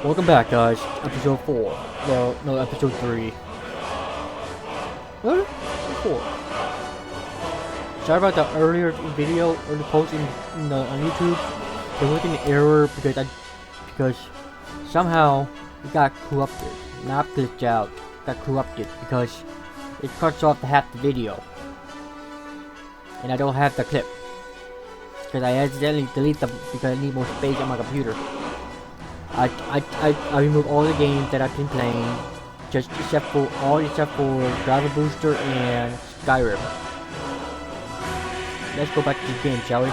Welcome back, guys. Episode 4. Well, no, episode 3. What? 4. Sorry about the earlier video, or the post on YouTube. There was an error because somehow it got corrupted. Not glitched out. Got corrupted because it cuts off half the video. And I don't have the clip. Because I accidentally deleted them because I need more space on my computer. I removed all the games that I've been playing, except for Driver Booster and Skyrim. Let's go back to the game, shall we?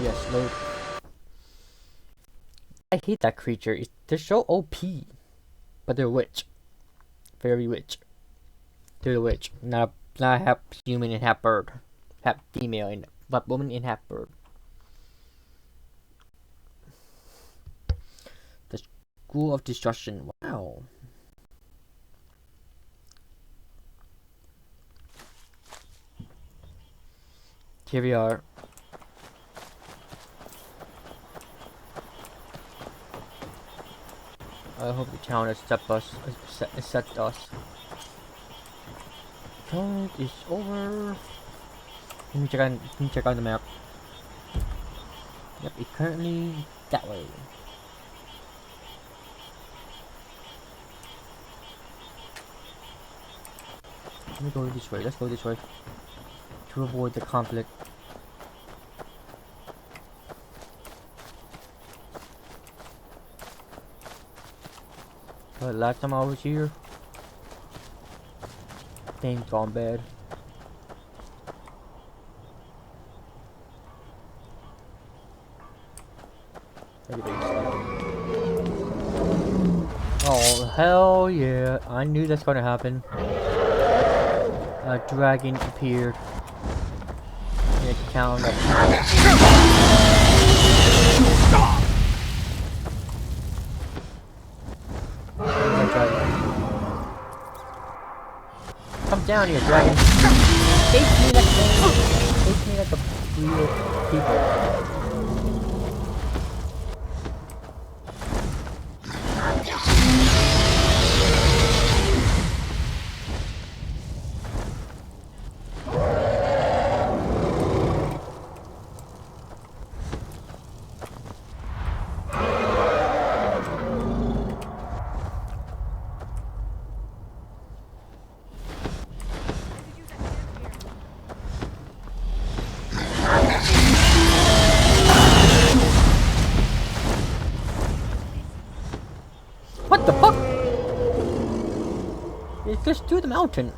Yes, load. I hate that creature. They're so OP, but they're witch, very witch. They're a witch, not half human and half bird, half female but woman and half bird. The School of Destruction. Wow. Here we are. I hope the town accepts us. Turn is over. Let me check on the map. Yep, it's currently that way. Let me go this way. Let's go this way to avoid the conflict. Last time I was here, things gone bad. Oh hell yeah! I knew that's gonna happen. A dragon appeared in a town of come down here, dragon. Face me like a real people. What the fuck? It goes through the mountain.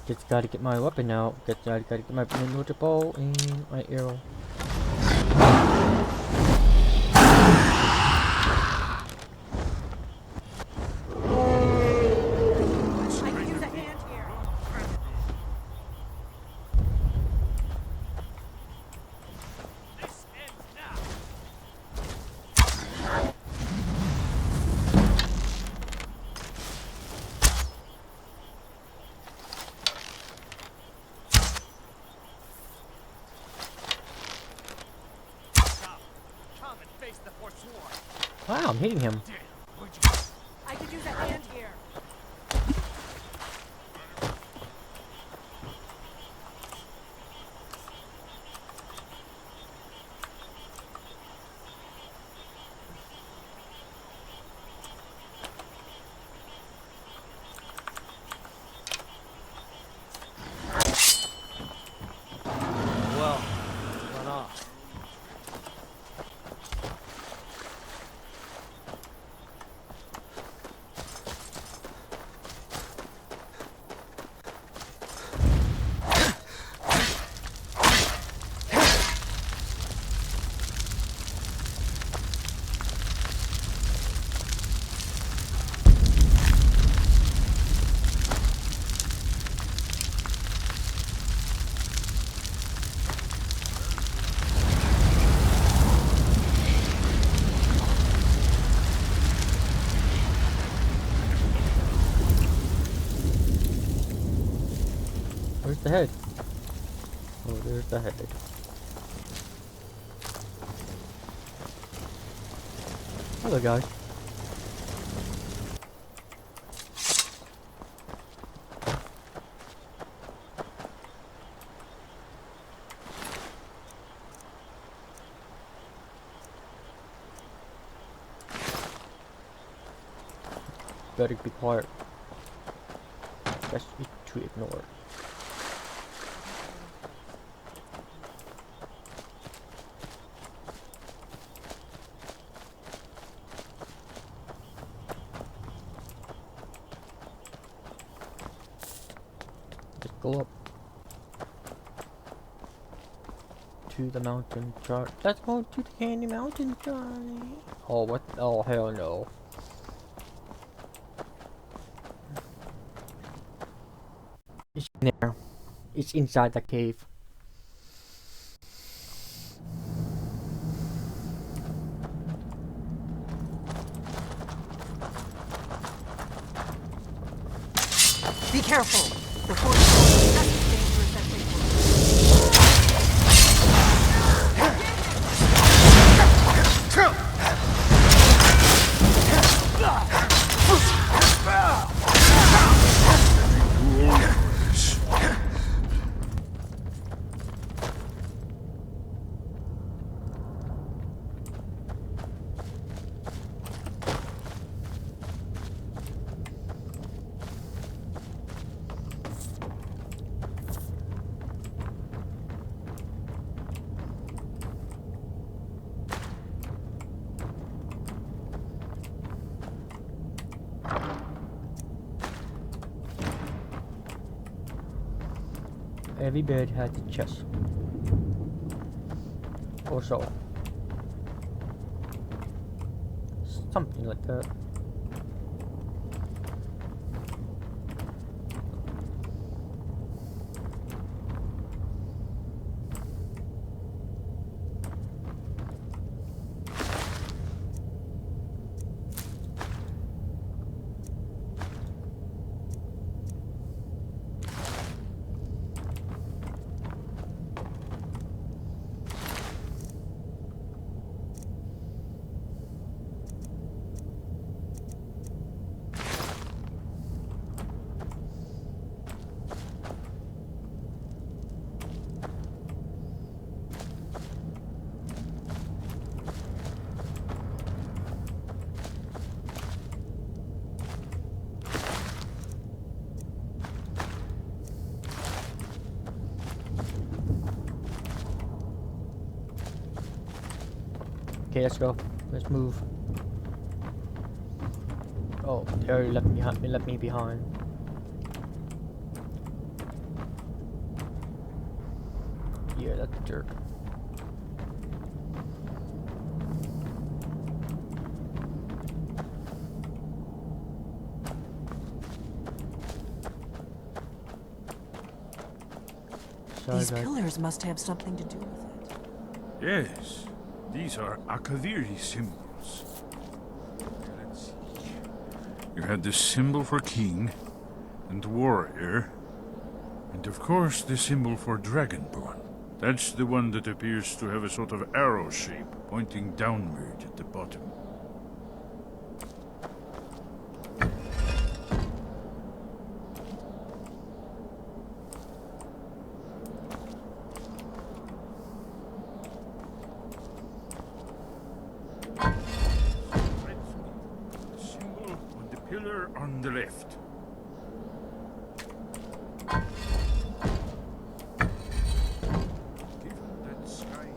Just gotta get my weapon out. Gotta get my water bow and my arrow. Wow, I'm hitting him. I could use a hand here. Well, run off. Where's the head? Oh, there's the head. Hello, guys. Better be quiet. Best to ignore. Just go up to the mountain, Charlie. Let's go to the Candy Mountain, Charlie. Oh, what? Oh, hell no. It's in there. It's inside the cave. Be careful. The force is just as dangerous as they were. Every bed has a chest. Or so. Something like that. Okay, let's go. Let's move. Oh, they already left me behind. They left me behind. Yeah, that's a jerk. Sorry, These guys. pillars must have something to do with it. Yes, these are Akaviri symbols. Let's see. You had the symbol for king and warrior, and of course the symbol for dragonborn. That's the one that appears to have a sort of arrow shape pointing downward at the bottom. Symbol on the pillar on the left. Given that Skyrim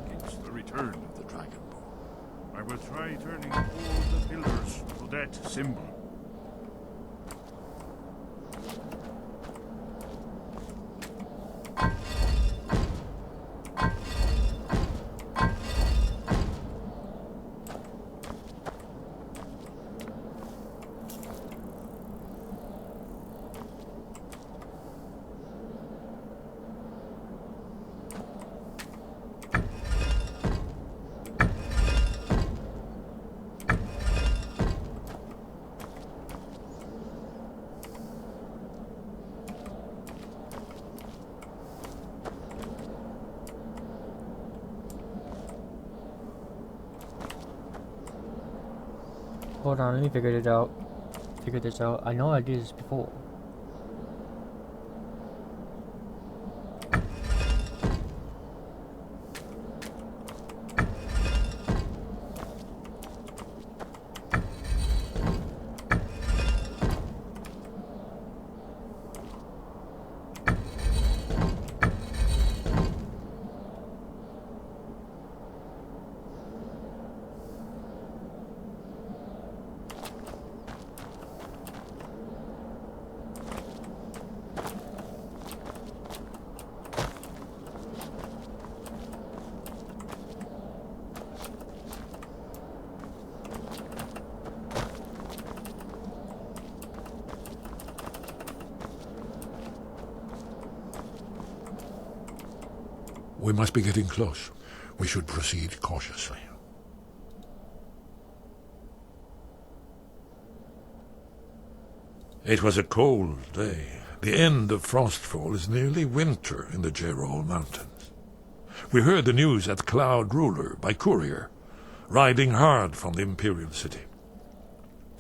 against the return of the Dragonborn, I will try turning all the pillars to that symbol. Hold on, let me figure this out. I know I did this before. We must be getting close. We should proceed cautiously. It was a cold day. The end of frostfall is nearly winter in the Jerol Mountains. We heard the news at Cloud Ruler by courier, riding hard from the Imperial City.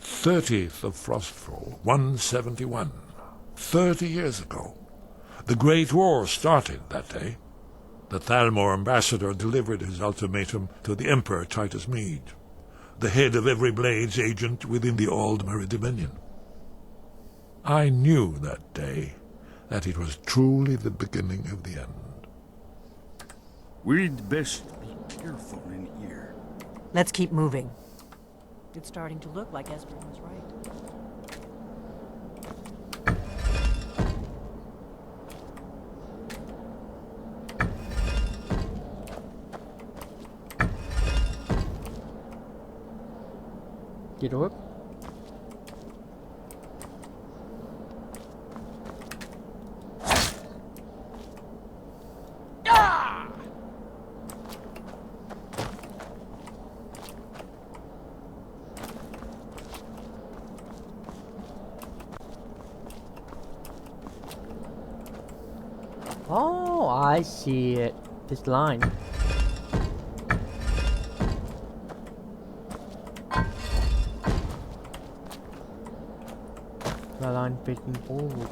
30th of frostfall, 171. 30 years ago. The Great War started that day. The Thalmor ambassador delivered his ultimatum to the Emperor Titus Mede, the head of every Blades agent within the Aldmeri Dominion. I knew that day that it was truly the beginning of the end. We'd best be careful in here. Let's keep moving. It's starting to look like Esper was right. Did it work? Oh, I see it. This line. The line facing forward.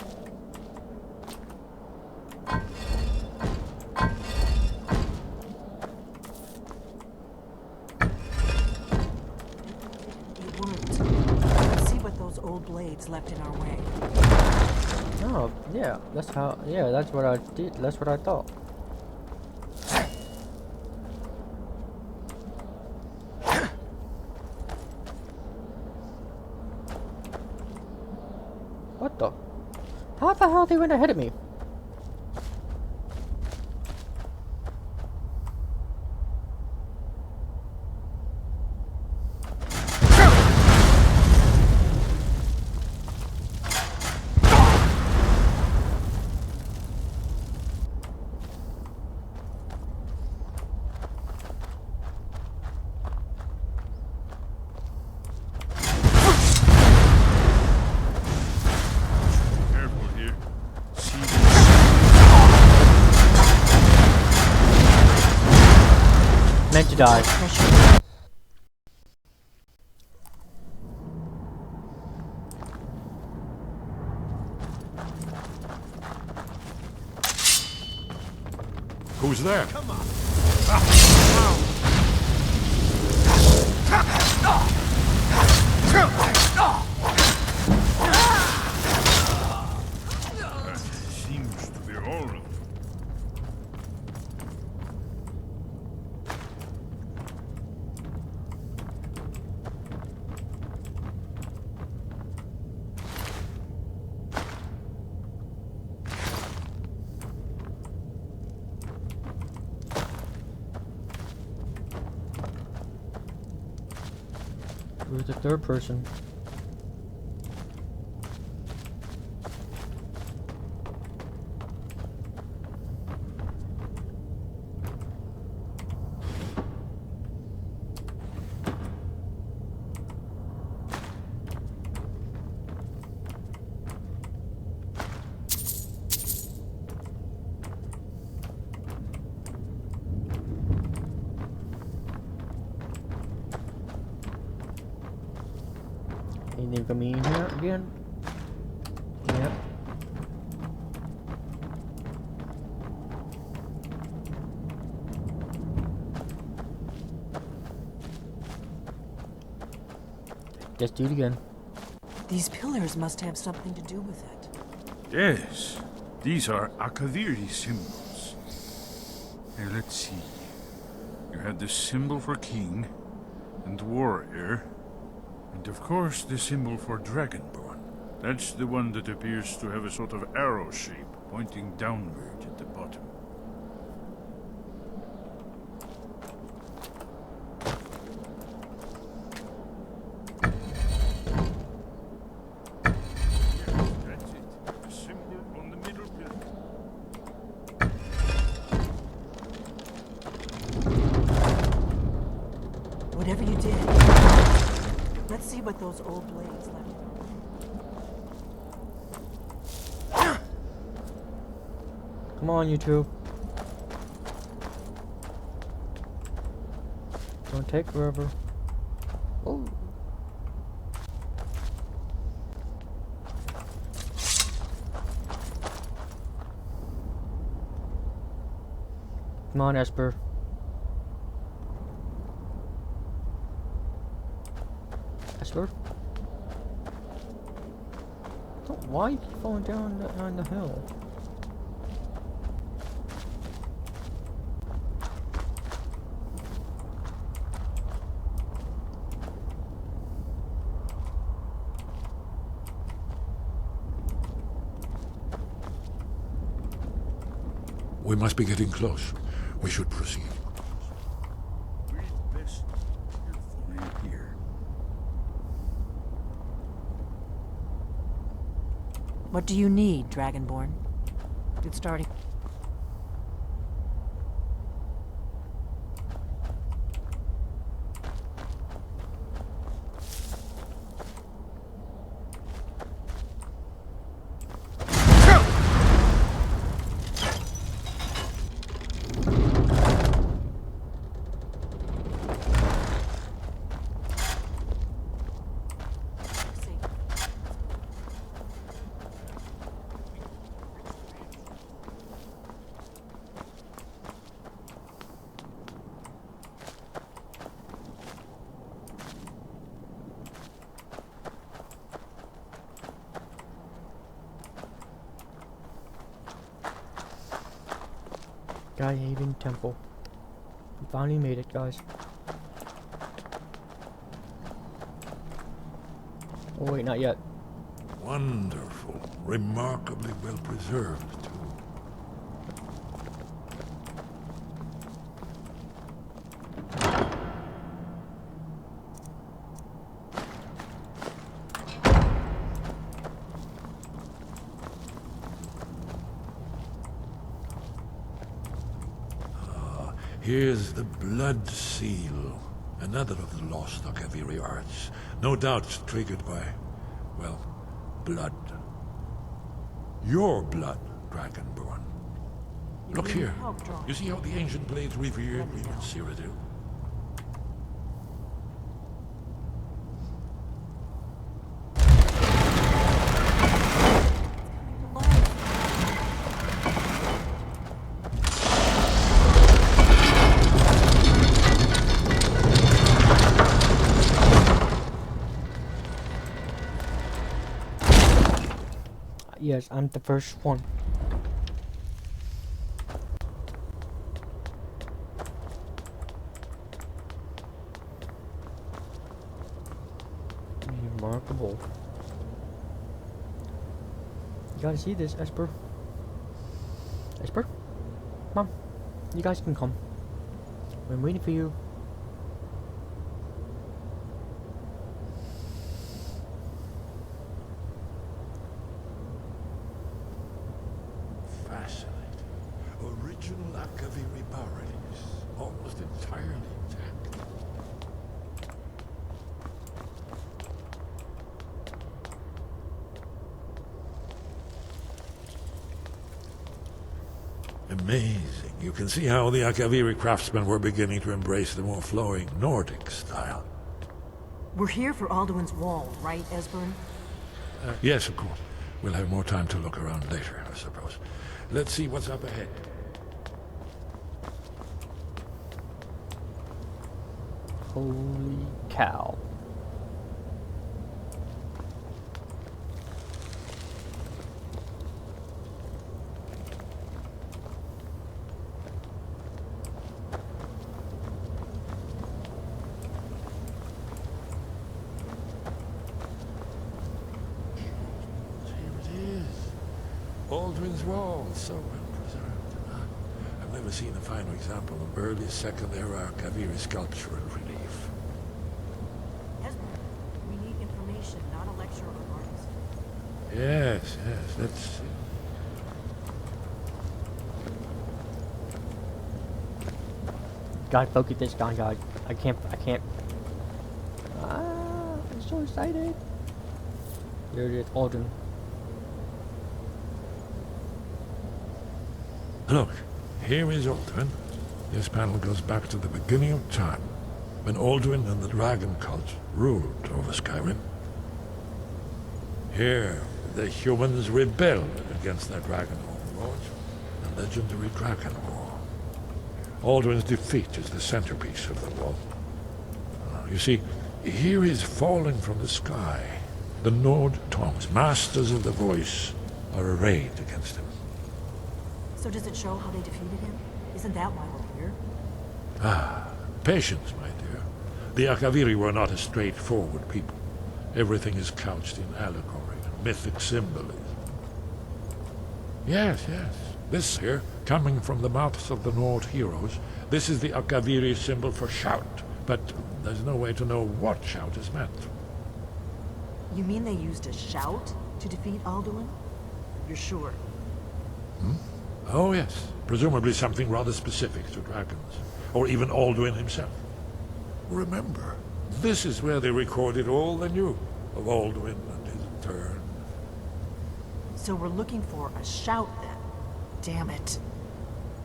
It worked. Let's see what those old blades left in our way. Oh, yeah, that's how, yeah, that's what I did, that's what I thought. What the? How the hell they went ahead of me? Careful here. See Meant to die. Pressure. Who's there? seems to be all of them. Who's the third person? They're gonna be in here again. Yep. Let's do it again. These pillars must have something to do with it. Yes, these are Akaviri symbols. Here, let's see. You had the symbol for king and warrior, and of course the symbol for dragonborn. That's the one that appears to have a sort of arrow shape pointing downward at the bottom. That's it. The symbol on the middle pillar. Whatever you did, let's see what those old blades left. Come on, you two. Don't take forever. Oh. Come on, Esper. Esper? Why you keep falling down on the hill? We must be getting close. We should proceed. We'd best be careful in here. What do you need, Dragonborn? It's starting. Skyhaven Temple. We finally made it, guys. Oh wait, not yet. Wonderful. Remarkably well preserved, too. Here's the Blood Seal, another of the lost Akaviri arts. No doubt triggered by, well, blood. Your blood, Dragonborn. Look here. You see how the ancient blades revered even Cyrodiil? Yes, I'm the first one. Remarkable. You gotta see this, Esper. Esper? Mom, you guys can come. I'm waiting for you. Fascinating. Original Akaviri bas-reliefs, almost entirely intact. Amazing. You can see how the Akaviri craftsmen were beginning to embrace the more flowing Nordic style. We're here for Alduin's Wall, right, Esbern? Yes, of course. We'll have more time to look around later, I suppose. Let's see what's up ahead. Holy cow. Aldrin's Wall, so well preserved. I've never seen a finer example of early Second Era Kaviri sculptural relief. Esbern, we need information, not a lecture on artists. Yes, let's see. God, focus this guy, God. I can't. I'm so excited. There it is, Alden. Look, here is Alduin. This panel goes back to the beginning of time, when Alduin and the dragon cult ruled over Skyrim. Here, the humans rebelled against their dragon overlords, the legendary Dragon War. Alduin's defeat is the centerpiece of the wall. You see, here is falling from the sky. The Nord Tongs, masters of the voice, are arrayed against him. So does it show how they defeated him? Isn't that why we're here? Patience, my dear. The Akaviri were not a straightforward people. Everything is couched in allegory and mythic symbolism. Yes. This here, coming from the mouths of the Nord heroes, this is the Akaviri symbol for shout, but there's no way to know what shout is meant. You mean they used a shout to defeat Alduin? You're sure? Oh yes, presumably something rather specific to dragons, or even Alduin himself. Remember, this is where they recorded all they knew of Alduin and his turn. So we're looking for a shout then. Damn it.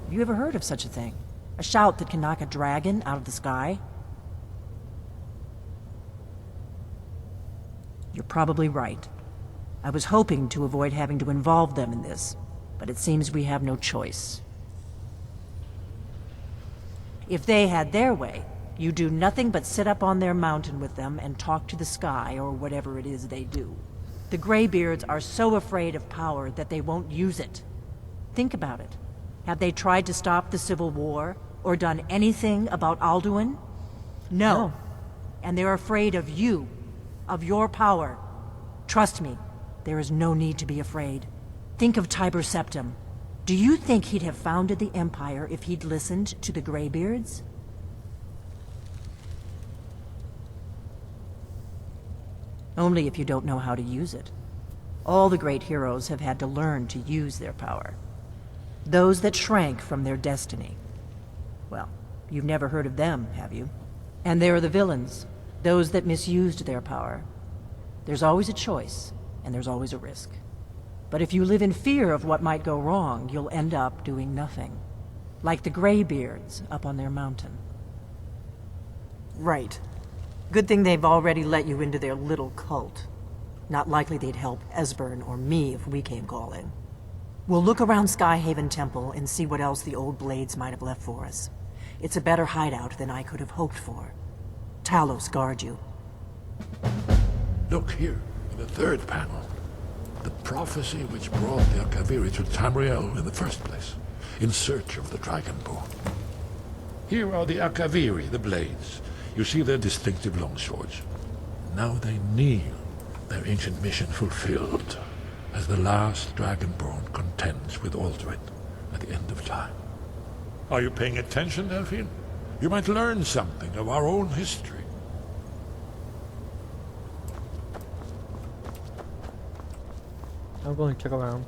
Have you ever heard of such a thing? A shout that can knock a dragon out of the sky? You're probably right. I was hoping to avoid having to involve them in this, but it seems we have no choice. If they had their way, you do nothing but sit up on their mountain with them and talk to the sky or whatever it is they do. The Greybeards are so afraid of power that they won't use it. Think about it. Have they tried to stop the Civil War or done anything about Alduin? No. And they're afraid of you, of your power. Trust me, there is no need to be afraid. Think of Tiber Septim. Do you think he'd have founded the Empire if he'd listened to the Greybeards? Only if you don't know how to use it. All the great heroes have had to learn to use their power. Those that shrank from their destiny. Well, you've never heard of them, have you? And there are the villains, those that misused their power. There's always a choice, and there's always a risk. But if you live in fear of what might go wrong, you'll end up doing nothing. Like the Greybeards up on their mountain. Right. Good thing they've already let you into their little cult. Not likely they'd help Esbern or me if we came calling. We'll look around Skyhaven Temple and see what else the old blades might have left for us. It's a better hideout than I could have hoped for. Talos guard you. Look here, in the third panel. The prophecy which brought the Akaviri to Tamriel in the first place, in search of the Dragonborn. Here are the Akaviri, the blades. You see their distinctive longswords. Now they kneel, their ancient mission fulfilled, as the last Dragonborn contends with Alduin at the end of time. Are you paying attention, Delphine? You might learn something of our own history. I'm going to check around.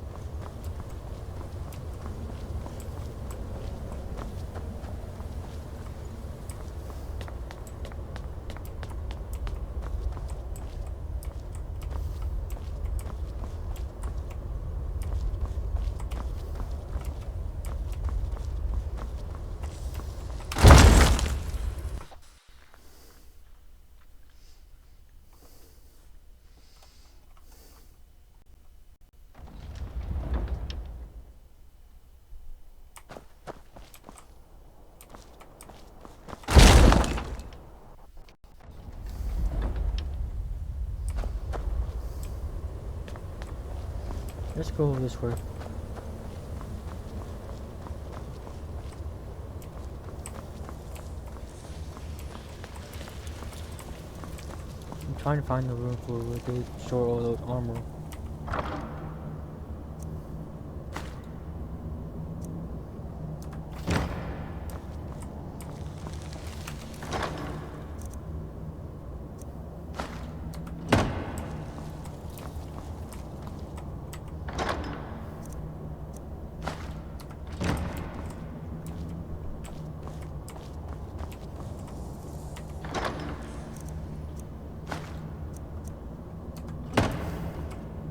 Let's go this way. I'm trying to find the room for where they store all those armor.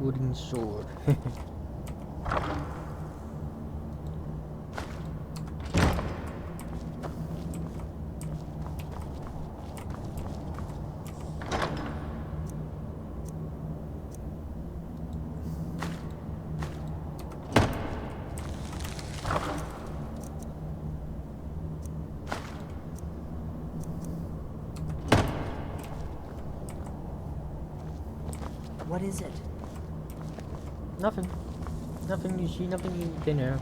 Wooden sword. What is it? Nothing. Nothing you see, nothing you can hear.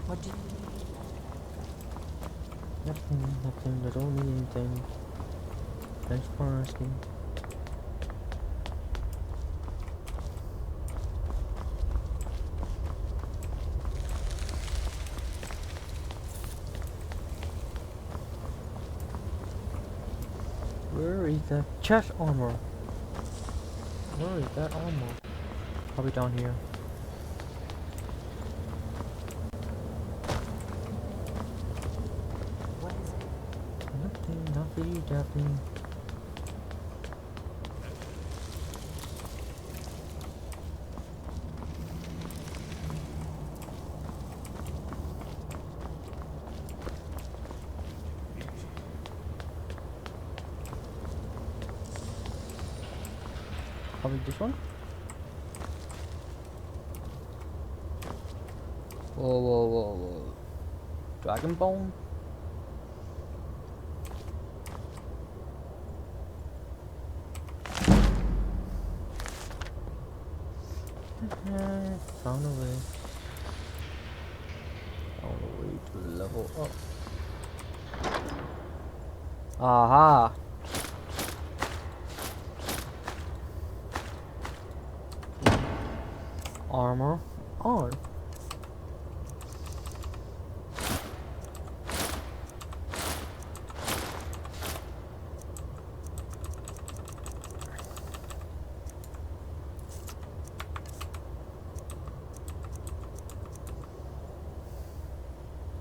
What do you... Nothing, I don't need anything. Thanks for asking. Where is the chest armor? Where is that armor? Probably down here. What is it? Nothing, nothing. Probably this one? Whoa, whoa, whoa, whoa. Dragon bone? Found a way. Found a way to level up. Aha! Armor on.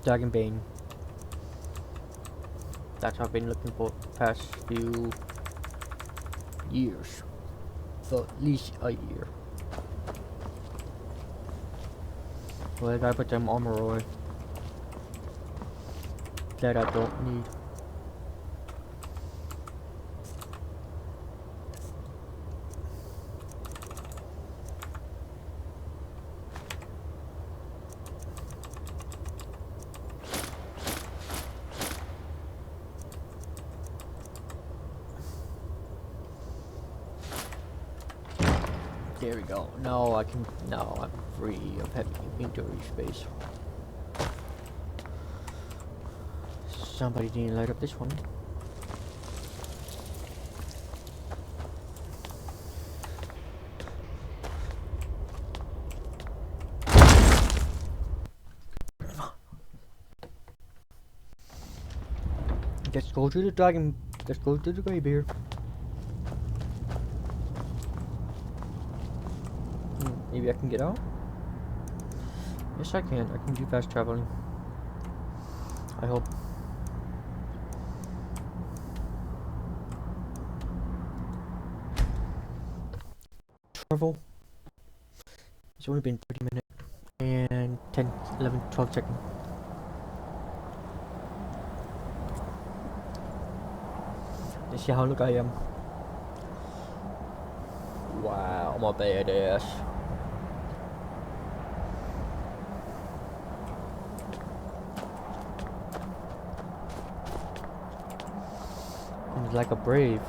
Dragon Bane. That's what I've been looking for the past few years. For at least a year. Well, I gotta put them armor away. That I don't need. There we go. Now I can. Now I'm free of heavy inventory space. Somebody didn't light up this one. Let's go to the dragon. Let's go to the Greybeard. Maybe I can get out? Yes, I can. I can do fast traveling. I hope. Travel. It's only been 30 minutes and 10, 11, 12 seconds. Let's see how look I am. Wow, I'm a badass. I'm like a brave.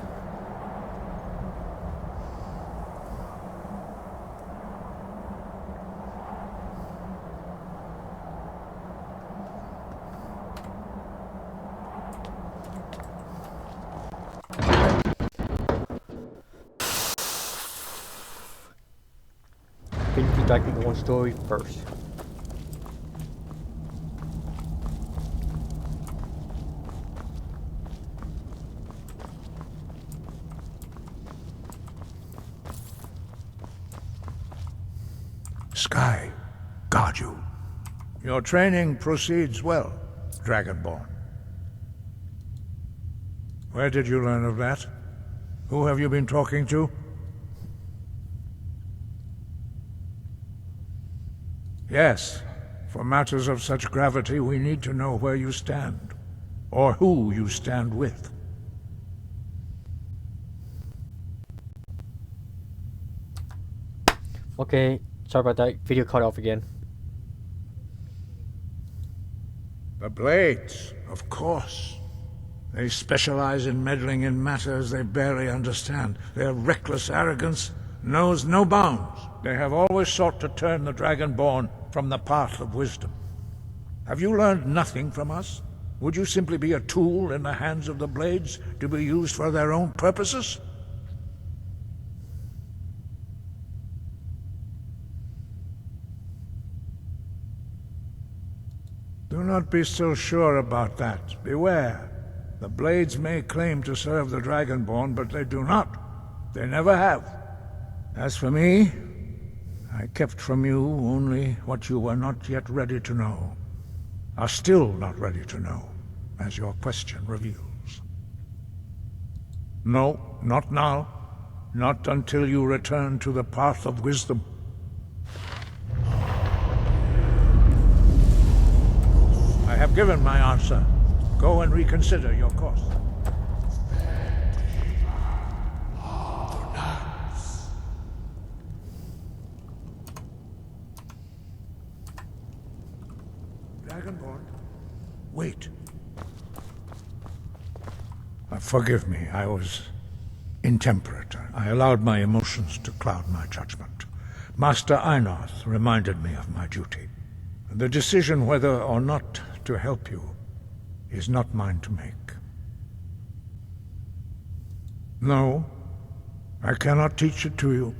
finish the Dragonborn story first. Sky, guard you. Your training proceeds well, Dragonborn. Where did you learn of that? Who have you been talking to? Yes, for matters of such gravity, we need to know where you stand, or who you stand with. Okay, sorry about that. Video cut off again. The Blades, of course. They specialize in meddling in matters they barely understand. Their reckless arrogance knows no bounds. They have always sought to turn the Dragonborn from the path of wisdom. Have you learned nothing from us? Would you simply be a tool in the hands of the Blades to be used for their own purposes? Do not be so sure about that. Beware. The Blades may claim to serve the Dragonborn, but they do not. They never have. As for me, I kept from you only what you were not yet ready to know. Are still not ready to know, as your question reveals. No, not now. Not until you return to the path of wisdom. I have given my answer. Go and reconsider your course. Dragonborn, wait. Forgive me, I was intemperate. I allowed my emotions to cloud my judgment. Master Einarth reminded me of my duty. The decision whether or not to help you is not mine to make. No, I cannot teach it to you,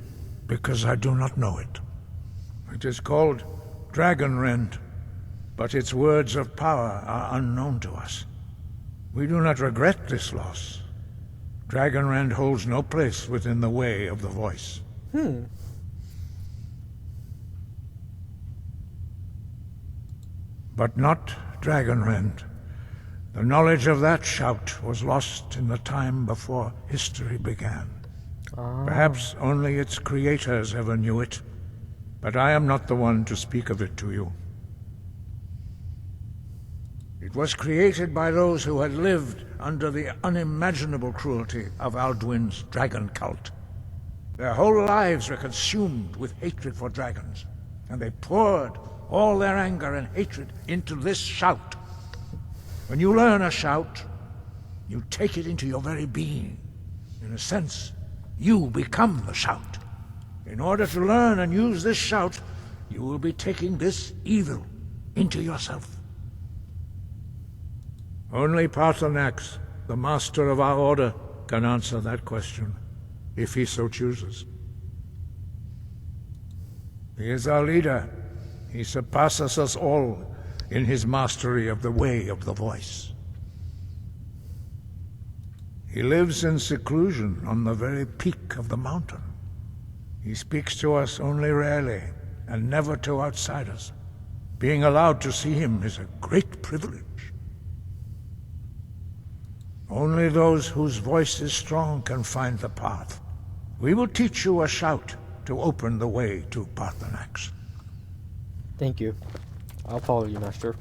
because I do not know it. It is called Dragonrend, but its words of power are unknown to us. We do not regret this loss. Dragonrend holds no place within the way of the voice. But not Dragonrend. The knowledge of that shout was lost in the time before history began. Perhaps only its creators ever knew it, but I am not the one to speak of it to you. It was created by those who had lived under the unimaginable cruelty of Alduin's dragon cult. Their whole lives were consumed with hatred for dragons, and they poured all their anger and hatred into this shout. When you learn a shout, you take it into your very being. In a sense, you become the shout. In order to learn and use this shout, you will be taking this evil into yourself. Only Paarthurnax, the master of our order, can answer that question, if he so chooses. He is our leader. He surpasses us all in his mastery of the way of the voice. He lives in seclusion on the very peak of the mountain. He speaks to us only rarely, and never to outsiders. Being allowed to see him is a great privilege. Only those whose voice is strong can find the path. We will teach you a shout to open the way to Paarthurnax. Thank you. I'll follow you, Master.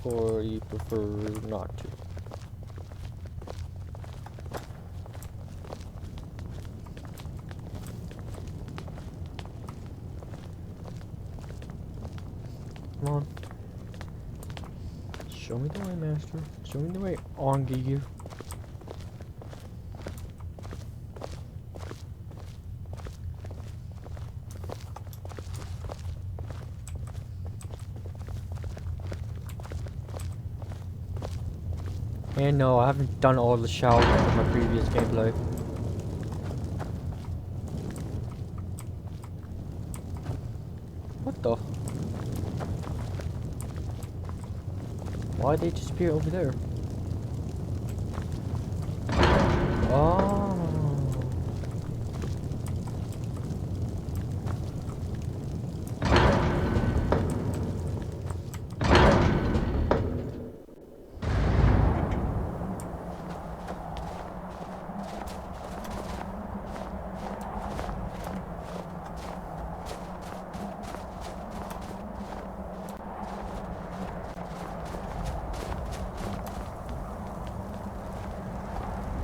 Or you prefer not to? Come on. Show me the way, Master. Show me the way, Ongi. And no, I haven't done all the shouting from my previous gameplay. the? Why'd they disappear over there? Oh.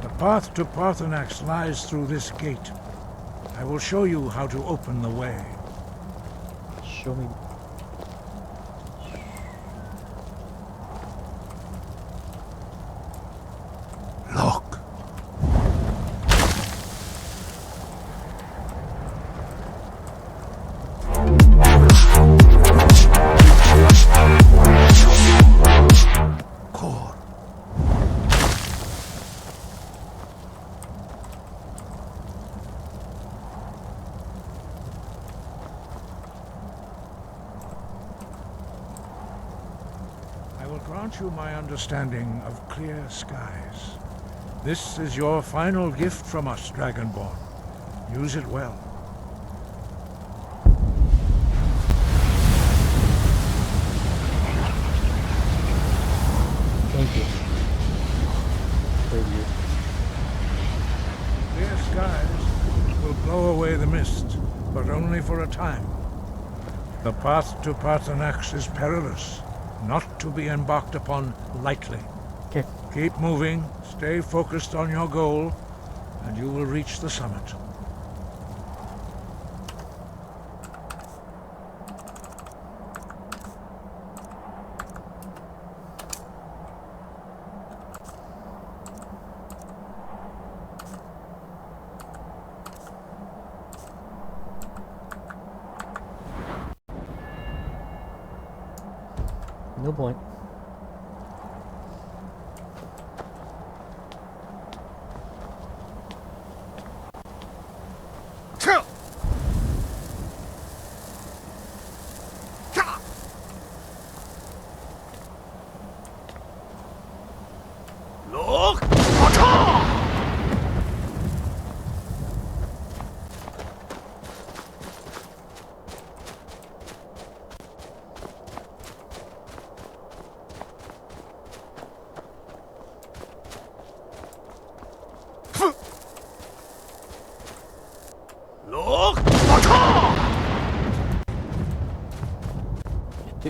The path to Parthenax lies through this gate. I will show you how to open the way. Show me. Look. Core. I will grant you my understanding of clear skies. This is your final gift from us, Dragonborn. Use it well. Thank you. Thank you. Clear skies will blow away the mist, but only for a time. The path to Parthenax is perilous, not to be embarked upon lightly. Okay. Keep moving, stay focused on your goal, and you will reach the summit. No point.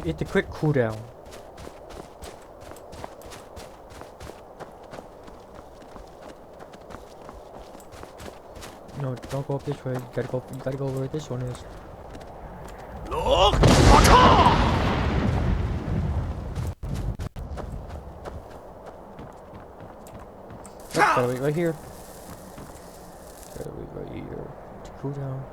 It's a quick cooldown. No, don't go up this way. You gotta go where this one is. Gotta wait right here. Gotta wait right here to cool down.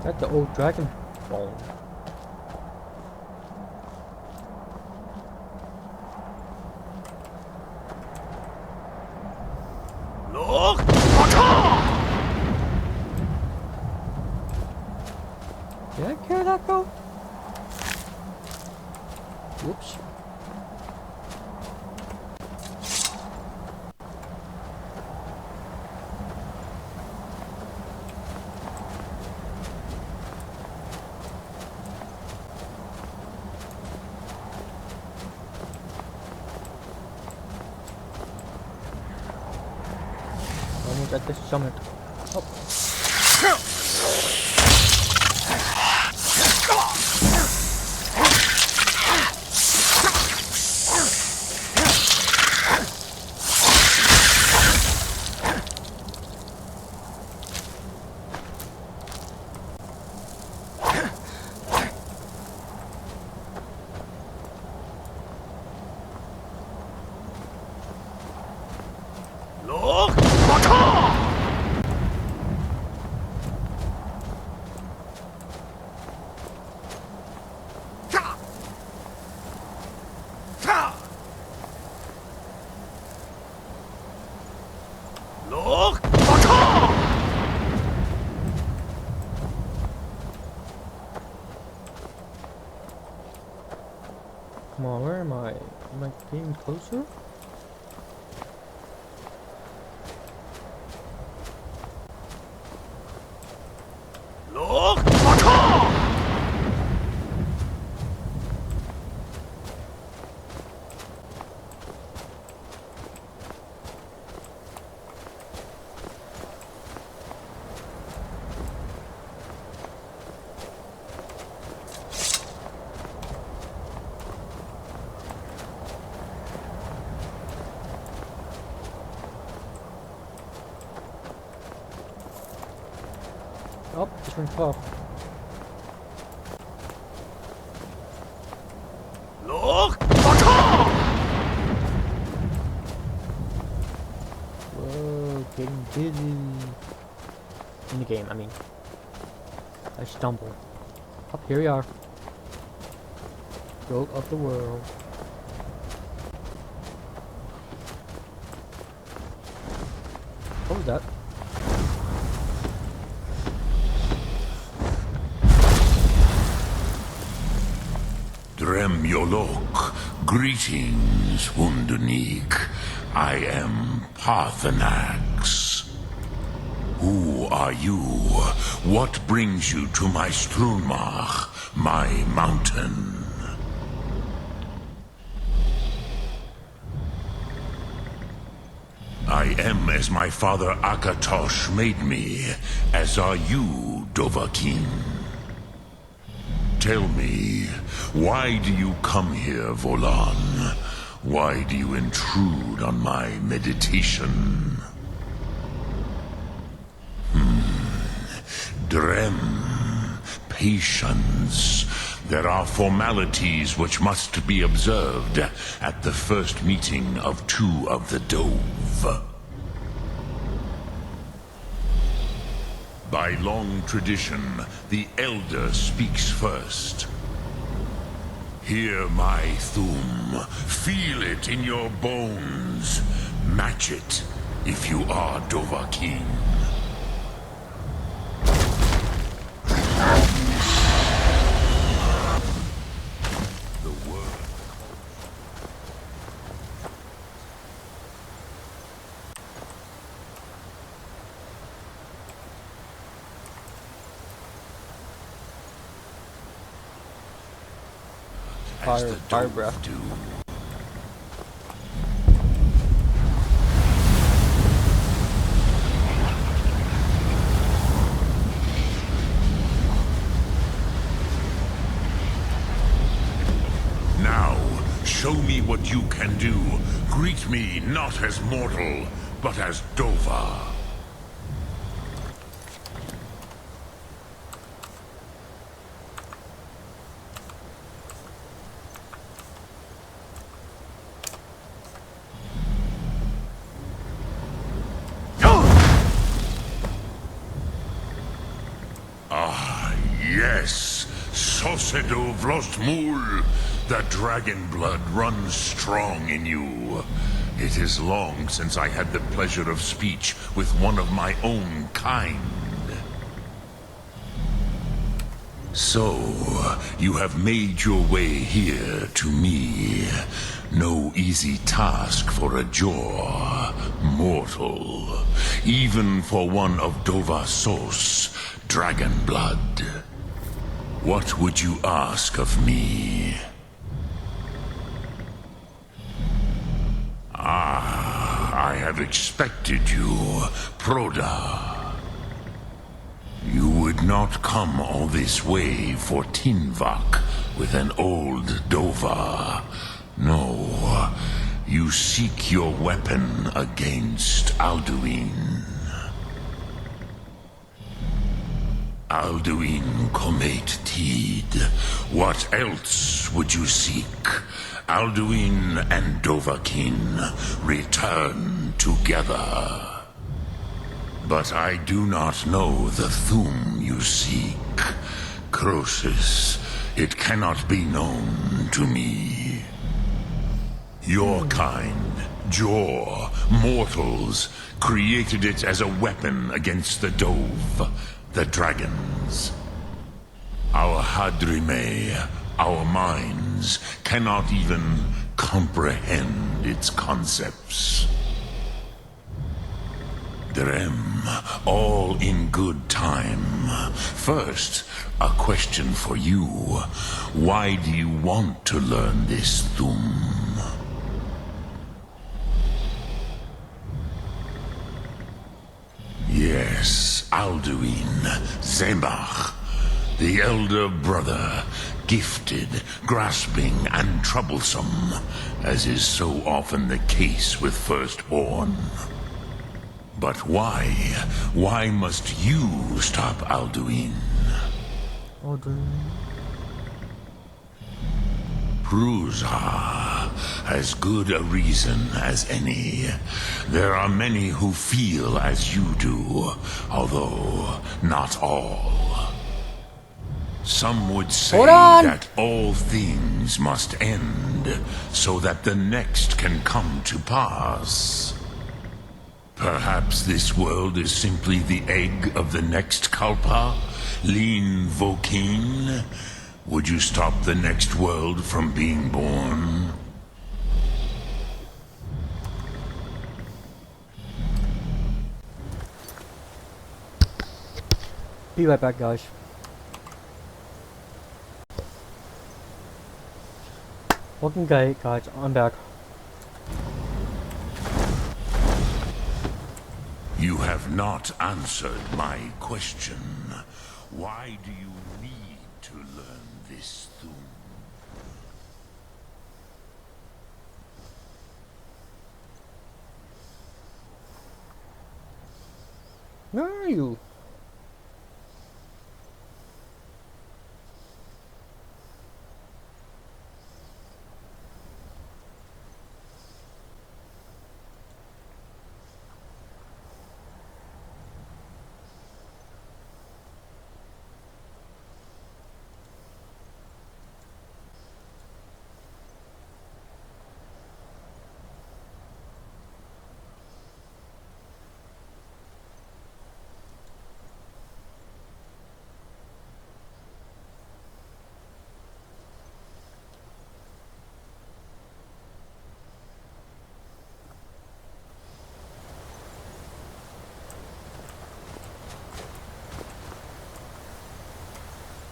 That's the old dragon bone. Did I carry that go? Whoops. that this summon. Oh. Come on, where am I? Am I getting closer? Oh, this one's off. Whoa, getting dizzy. In the game, I mean. I stumble. Up here we are. Goat of the world. What was that? Dremyolok, greetings, Wundernik. I am Parthenax. Who are you? What brings you to my Strunmach, my mountain? I am as my father Akatosh made me, as are you, Dovahkiin. Tell me, why do you come here, Volan? Why do you intrude on my meditation? Drem, patience. There are formalities which must be observed at the first meeting of two of the Dove. By long tradition, the Elder speaks first. Hear my Thum. Feel it in your bones. Match it if you are Dovahkiin. Fire breath. Do. Now, show me what you can do. Greet me not as mortal, but as Dova. Yes, Sosedo Vlostmul. The dragon blood runs strong in you. It is long since I had the pleasure of speech with one of my own kind. So, you have made your way here to me. No easy task for a jaw, mortal. Even for one of Dovahsos, dragon blood. What would you ask of me? I have expected you, Proda. You would not come all this way for Tinvak with an old Dova. No, you seek your weapon against Alduin. Alduin Comate Teed. What else would you seek? Alduin and Dovahkiin return together. But I do not know the Thum you seek. Croesus, it cannot be known to me. Your kind, Jor, mortals, created it as a weapon against the Dove, the dragons. Our Hadrime, our minds, cannot even comprehend its concepts. Drem, all in good time. First, a question for you. Why do you want to learn this Thum? Yes, Alduin, Zemach, the elder brother, gifted, grasping, and troublesome, as is so often the case with firstborn. But why? Why must you stop Alduin? Prusa, as good a reason as any. There are many who feel as you do, although not all. Some would say that all things must end, so that the next can come to pass. Perhaps this world is simply the egg of the next Kalpa, Lean Vokin. Would you stop the next world from being born? Be right back, guys. Welcome, guys. I'm back. You have not answered my question. Why do you need to learn this Thum? Where are you?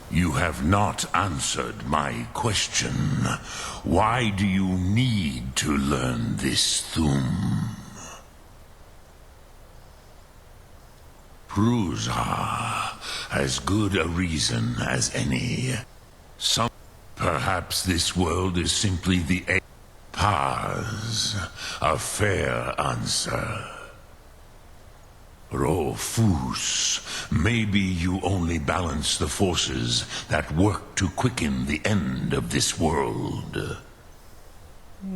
You have not answered my question. Why do you need to learn this Thum? Prusa, as good a reason as any. Perhaps this world is simply the Paz, a fair answer. Rofus, maybe you only balance the forces that work to quicken the end of this world.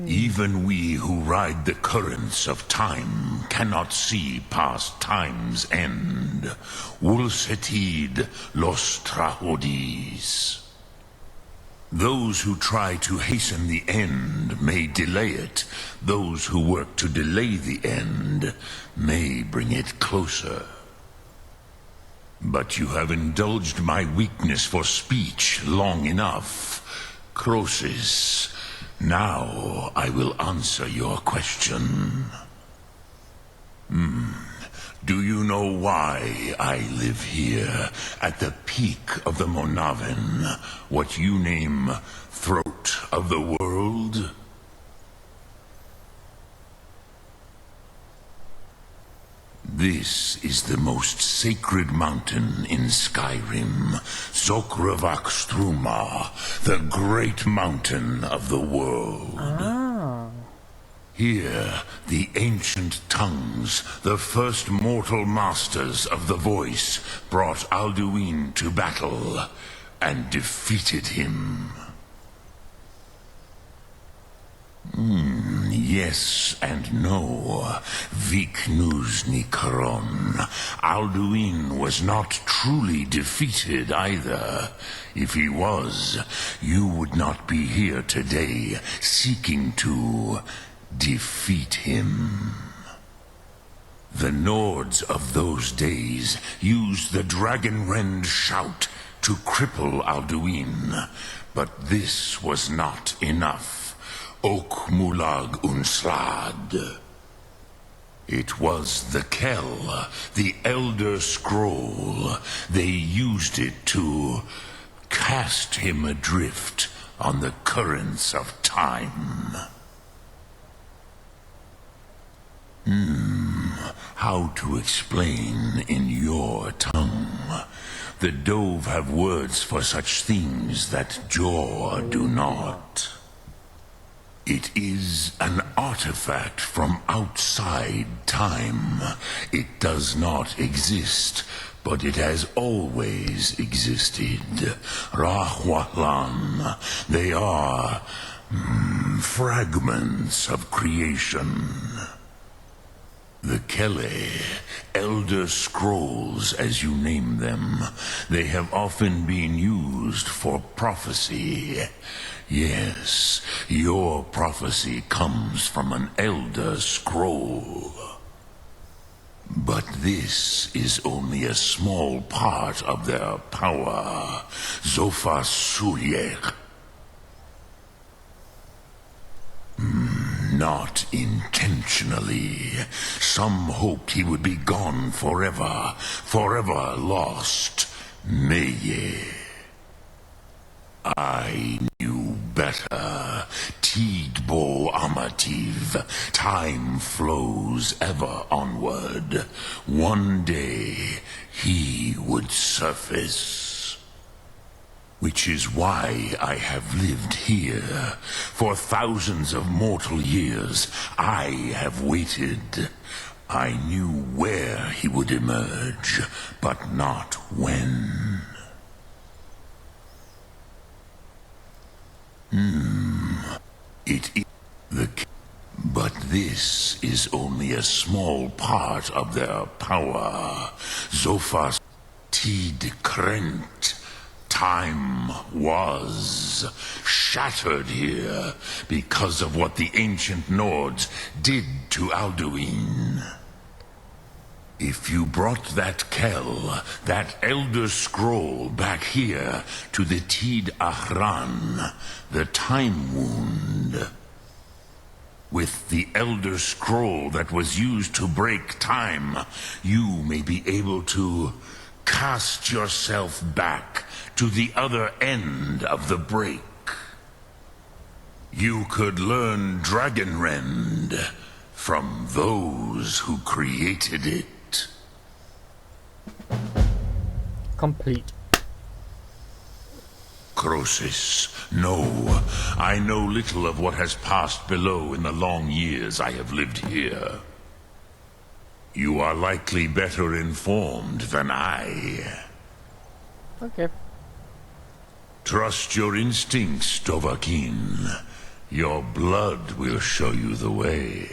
Even we who ride the currents of time cannot see past time's end. Wulsetid los trahodis. Those who try to hasten the end may delay it. Those who work to delay the end may bring it closer. But you have indulged my weakness for speech long enough. Croesus, now I will answer your question. Do you know why I live here, at the peak of the Monavin, what you name throat of the world? This is the most sacred mountain in Skyrim, Zokravakstruma, the great mountain of the world. Here, the ancient tongues, the first mortal masters of the voice, brought Alduin to battle and defeated him. Yes and no. Viknuzny Karon. Alduin was not truly defeated either. If he was, you would not be here today seeking to defeat him. The Nords of those days used the Dragonrend shout to cripple Alduin, but this was not enough. Ok Mulag Unslad. It was the Kell, the Elder Scroll. They used it to cast him adrift on the currents of time. How to explain in your tongue? The Dove have words for such things that Jor do not. It is an artifact from outside time. It does not exist, but it has always existed. Rahwalan. They are fragments of creation. The Kele, Elder Scrolls as you name them, they have often been used for prophecy. Yes, your prophecy comes from an Elder Scroll. But this is only a small part of their power. Zofa Suryek. Not intentionally. Some hoped he would be gone forever, forever lost. Meye. I knew better. Tidbo Amativ. Time flows ever onward. One day he would surface. Which is why I have lived here. For thousands of mortal years, I have waited. I knew where he would emerge, but not when. But this is only a small part of their power. Zofas Tid Krent. Time was shattered here because of what the ancient Nords did to Alduin. If you brought that Kell, that Elder Scroll back here to the Tid Ahran, the Time Wound, with the Elder Scroll that was used to break time, you may be able to cast yourself back to the other end of the break. You could learn Dragonrend from those who created it. Complete. Croesus, no. I know little of what has passed below in the long years I have lived here. You are likely better informed than I. Okay. Trust your instincts, Dovahkiin. Your blood will show you the way.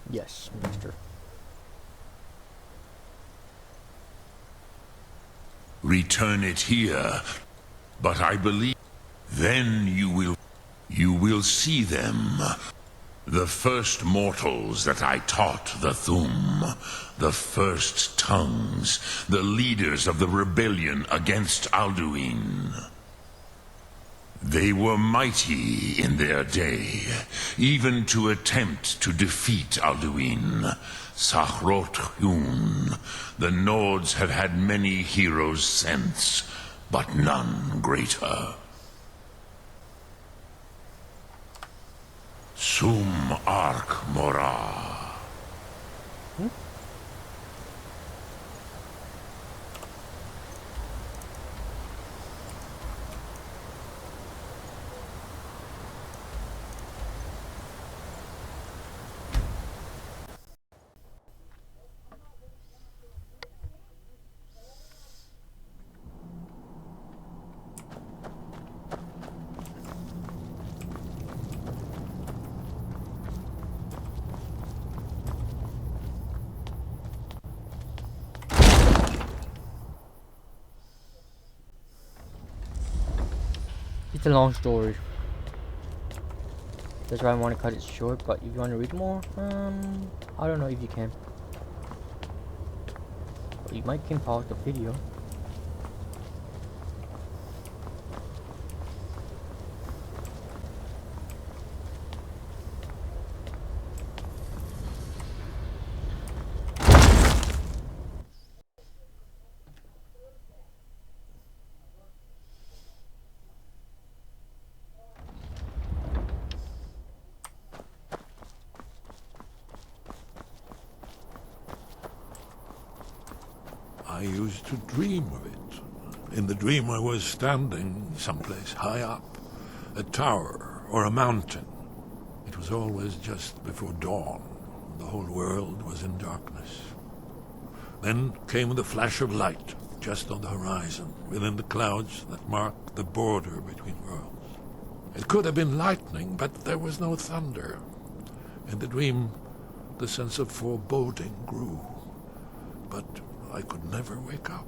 Yes, Master. Return it here, but I believe then you will see them. The first mortals that I taught the Thum, the first tongues, the leaders of the rebellion against Alduin. They were mighty in their day, even to attempt to defeat Alduin. Sahrot Hyun, the Nords have had many heroes since, but none greater. Sum Ark Mora. It's a long story. That's why I want to cut it short, but if you want to read more, I don't know if you can. But you might can pause the video. I used to dream of it. In the dream I was standing someplace high up, a tower or a mountain. It was always just before dawn. The whole world was in darkness. Then came the flash of light, just on the horizon, within the clouds that mark the border between worlds. It could have been lightning, but there was no thunder. In the dream, the sense of foreboding grew. But I could never wake up.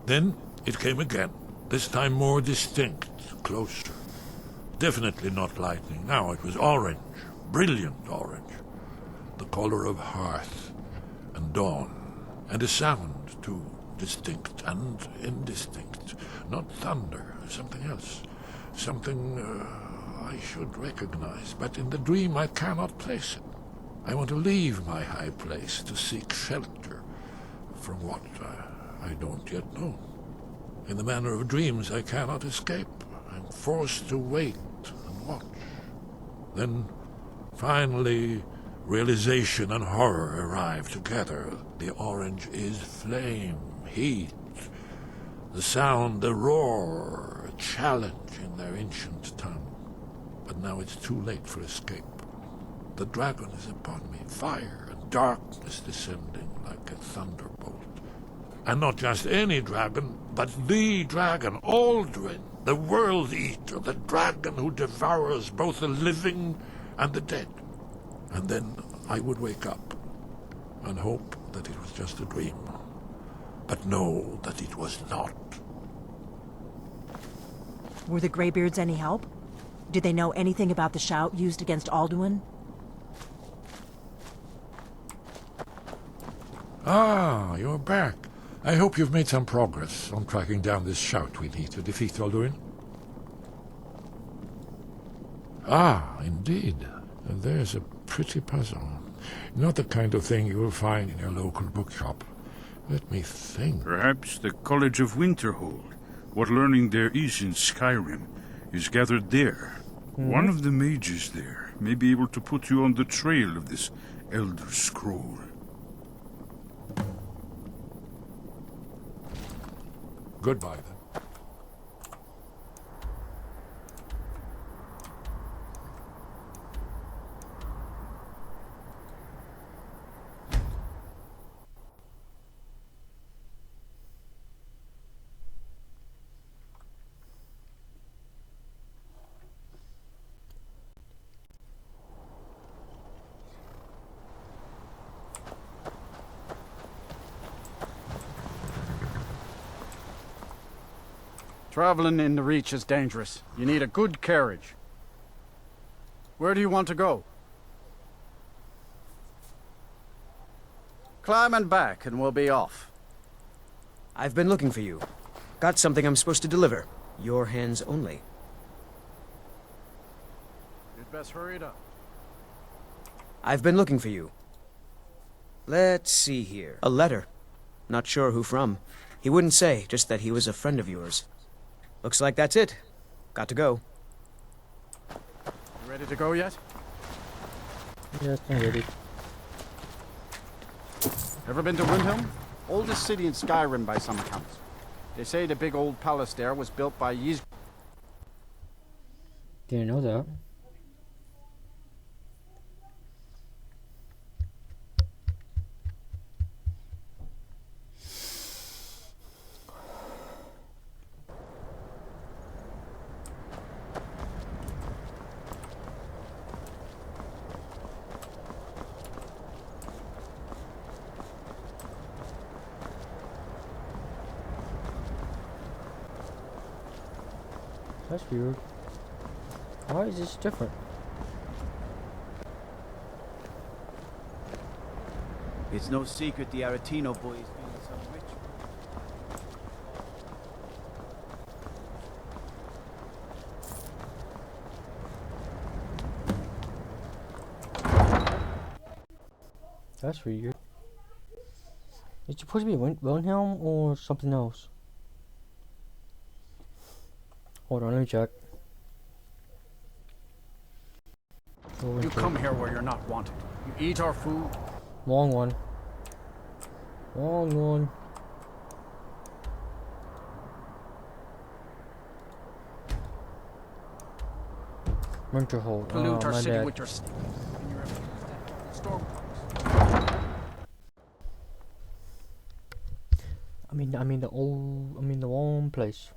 Then it came again, this time more distinct, closer. Definitely not lightning. Now it was orange, brilliant orange. The color of hearth and dawn. And a sound, too, distinct and indistinct. Not thunder, something else. Something I should recognize, but in the dream I cannot place it. I want to leave my high place to seek shelter from what I don't yet know. In the manner of dreams I cannot escape. I'm forced to wait and watch. Then, finally, realization and horror arrive together. The orange is flame, heat, the sound, a roar, a challenge in their ancient tongue. But now it's too late for escape. The dragon is upon me, fire and darkness descending like a thunderbolt. And not just any dragon, but the dragon, Aldrin, the World Eater, the dragon who devours both the living and the dead. And then I would wake up and hope that it was just a dream, but know that it was not. Were the Greybeards any help? Did they know anything about the shout used against Alduin? Ah, you're back. I hope you've made some progress on tracking down this shout we need to defeat Alduin. Ah, indeed. There's a pretty puzzle. Not the kind of thing you will find in your local bookshop. Let me think. Perhaps the College of Winterhold. What learning there is in Skyrim is gathered there. One of the mages there may be able to put you on the trail of this Elder Scroll. Goodbye, then. Traveling in the Reach is dangerous. You need a good carriage. Where do you want to go? Climb and back, and we'll be off. I've been looking for you. Got something I'm supposed to deliver. Your hands only. You'd best hurry it up. I've been looking for you. Let's see here. A letter. Not sure who from. He wouldn't say, just that he was a friend of yours. Looks like that's it. Got to go. You ready to go yet? Yes, I'm ready. Ever been to Windhelm? Oldest city in Skyrim by some accounts. They say the big old palace there was built by Ys. Didn't know that. That's weird. Why is this different? It's no secret the Aretino boy is doing some ritual. That's weird. Is it supposed to be Wilhelm or something else? Hold on, let me check. You come here where you're not wanted. You eat our food. Wrong one. Wrong one. Winterhold. Pollute Oh, our my city bad. with your and your stormcloaks. I mean the wrong place.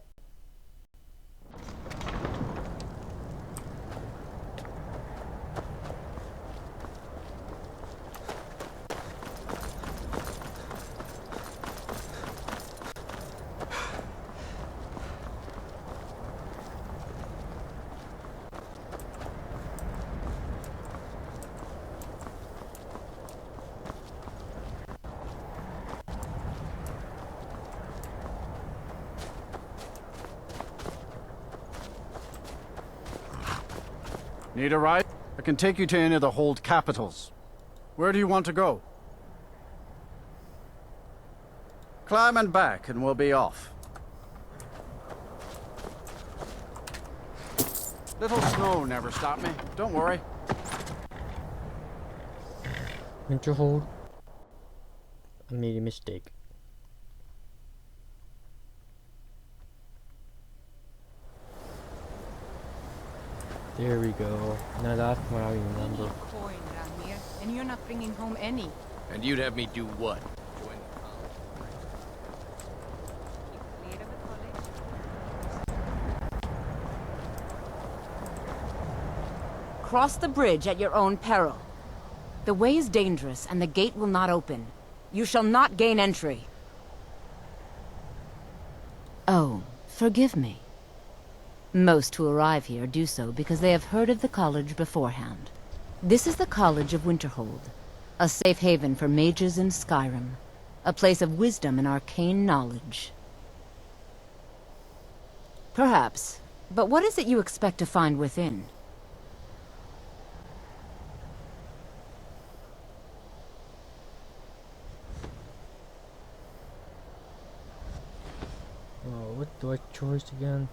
Need a ride? I can take you to any of the hold capitals. Where do you want to go? Climb and back and we'll be off. Little snow never stopped me. Don't worry. Winterhold. I made a mistake. There we go. Now that's what I remember. Coin around here, and you're not bringing home any. And you'd have me do what? Join the Keep clear of the college. Cross the bridge at your own peril. The way is dangerous, and the gate will not open. You shall not gain entry. Oh, forgive me. Most who arrive here do so because they have heard of the college beforehand. This is the College of Winterhold, a safe haven for mages in Skyrim, a place of wisdom and arcane knowledge. Perhaps. But what is it you expect to find within? Oh, what do I choose again?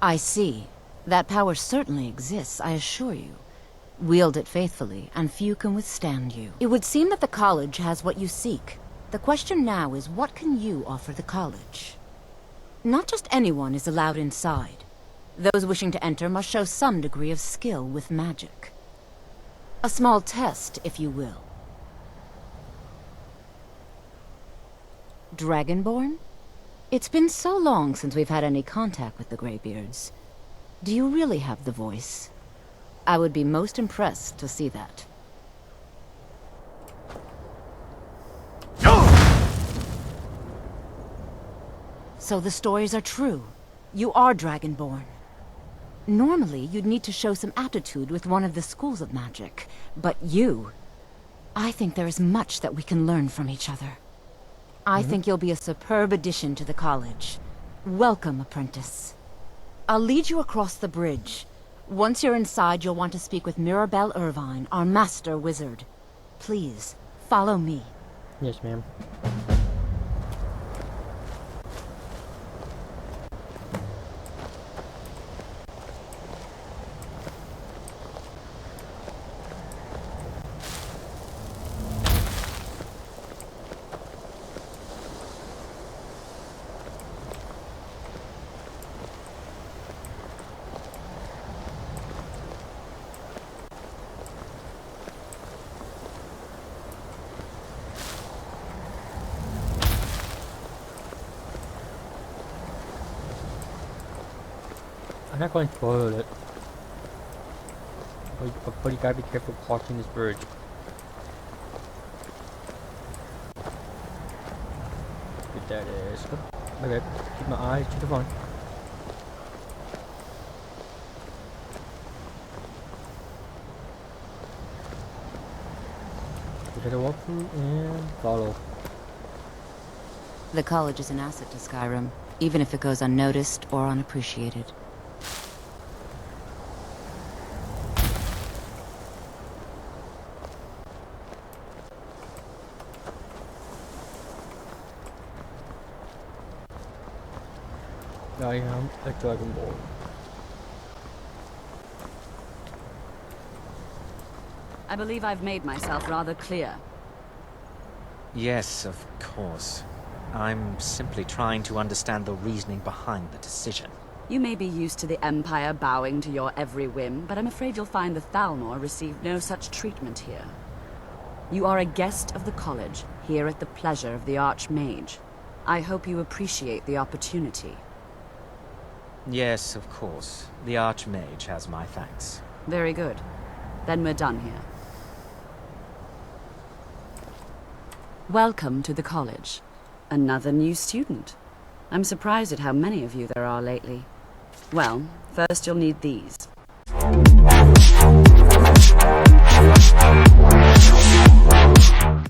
I see. That power certainly exists, I assure you. Wield it faithfully, and few can withstand you. It would seem that the college has what you seek. The question now is, what can you offer the college? Not just anyone is allowed inside. Those wishing to enter must show some degree of skill with magic. A small test, if you will. Dragonborn? It's been so long since we've had any contact with the Greybeards. Do you really have the voice? I would be most impressed to see that. So the stories are true. You are Dragonborn. Normally, you'd need to show some aptitude with one of the schools of magic. But you... I think there is much that we can learn from each other. I think you'll be a superb addition to the college. Welcome, apprentice. I'll lead you across the bridge. Once you're inside, you'll want to speak with Mirabelle Irvine, our master wizard. Please, follow me. Yes, ma'am. I'm not going to spoil it. But you gotta be careful crossing this bridge. Get that ass. Okay, keep my eyes to the front. Get a walkthrough and follow. The college is an asset to Skyrim, even if it goes unnoticed or unappreciated. I am a Dragonborn. I believe I've made myself rather clear. Yes, of course. I'm simply trying to understand the reasoning behind the decision. You may be used to the Empire bowing to your every whim, but I'm afraid you'll find the Thalmor received no such treatment here. You are a guest of the college, here at the pleasure of the Archmage. I hope you appreciate the opportunity. Yes, of course. The Archmage has my thanks. Very good. Then we're done here. Welcome to the college. Another new student. I'm surprised at how many of you there are lately. Well, first you'll need these.